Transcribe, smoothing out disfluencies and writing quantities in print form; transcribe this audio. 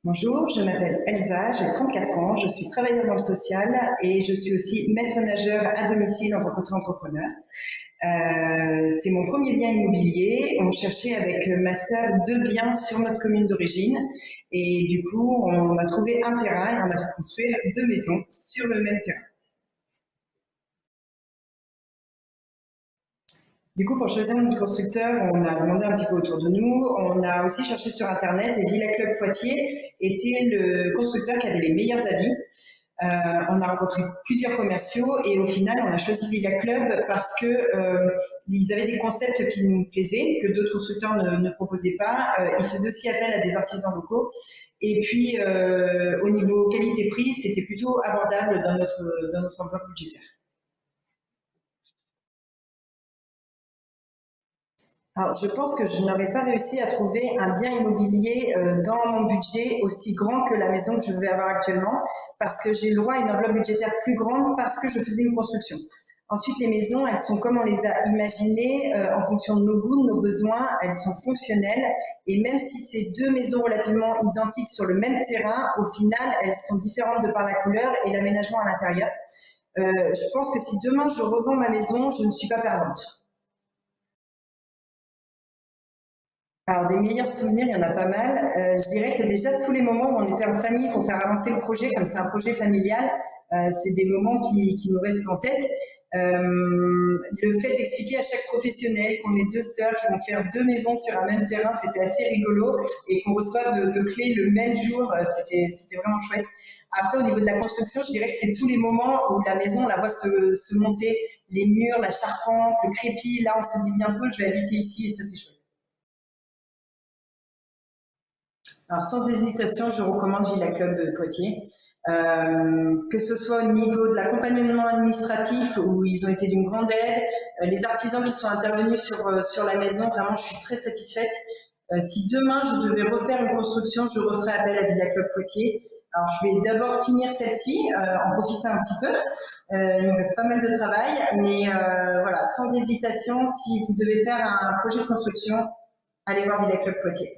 Bonjour, je m'appelle Elsa, j'ai 34 ans, je suis travailleuse dans le social et je suis aussi maître nageur à domicile en tant qu'auto-entrepreneur. C'est mon premier bien immobilier. On cherchait avec ma sœur deux biens sur notre commune d'origine et du coup on a trouvé un terrain et on a fait construire deux maisons sur le même terrain. Du coup, pour choisir notre constructeur, on a demandé un petit peu autour de nous. On a aussi cherché sur Internet et Villa Club Poitiers était le constructeur qui avait les meilleurs avis. On a rencontré plusieurs commerciaux et au final, on a choisi Villa Club parce que ils avaient des concepts qui nous plaisaient, que d'autres constructeurs ne proposaient pas. Ils faisaient aussi appel à des artisans locaux. Et puis, au niveau qualité-prix, c'était plutôt abordable dans notre enveloppe budgétaire. Alors, je pense que je n'aurais pas réussi à trouver un bien immobilier dans mon budget aussi grand que la maison que je vais avoir actuellement, parce que j'ai le droit à une enveloppe budgétaire plus grande parce que je faisais une construction. Ensuite, les maisons, elles sont comme on les a imaginées, en fonction de nos goûts, de nos besoins, elles sont fonctionnelles. Et même si c'est deux maisons relativement identiques sur le même terrain, au final, elles sont différentes de par la couleur et l'aménagement à l'intérieur. Je pense que si demain je revends ma maison, je ne suis pas perdante. Alors, des meilleurs souvenirs, il y en a pas mal. Je dirais que déjà, tous les moments où on était en famille pour faire avancer le projet, comme c'est un projet familial, c'est des moments qui nous restent en tête. Le fait d'expliquer à chaque professionnel qu'on est deux sœurs qui vont faire deux maisons sur un même terrain, c'était assez rigolo. Et qu'on reçoive nos clés le même jour, c'était vraiment chouette. Après, au niveau de la construction, je dirais que c'est tous les moments où la maison, on la voit se monter, les murs, la charpente, le crépi. Là, on se dit bientôt, je vais habiter ici et ça, c'est chouette. Alors, sans hésitation, je recommande Villa Club de Poitiers. Que ce soit au niveau de l'accompagnement administratif où ils ont été d'une grande aide, les artisans qui sont intervenus sur la maison, vraiment je suis très satisfaite. Si demain je devais refaire une construction, je referais appel à Villa Club Poitiers. Alors je vais d'abord finir celle-ci, en profiter un petit peu. Il me reste pas mal de travail, mais voilà, sans hésitation, si vous devez faire un projet de construction, allez voir Villa Club Poitiers.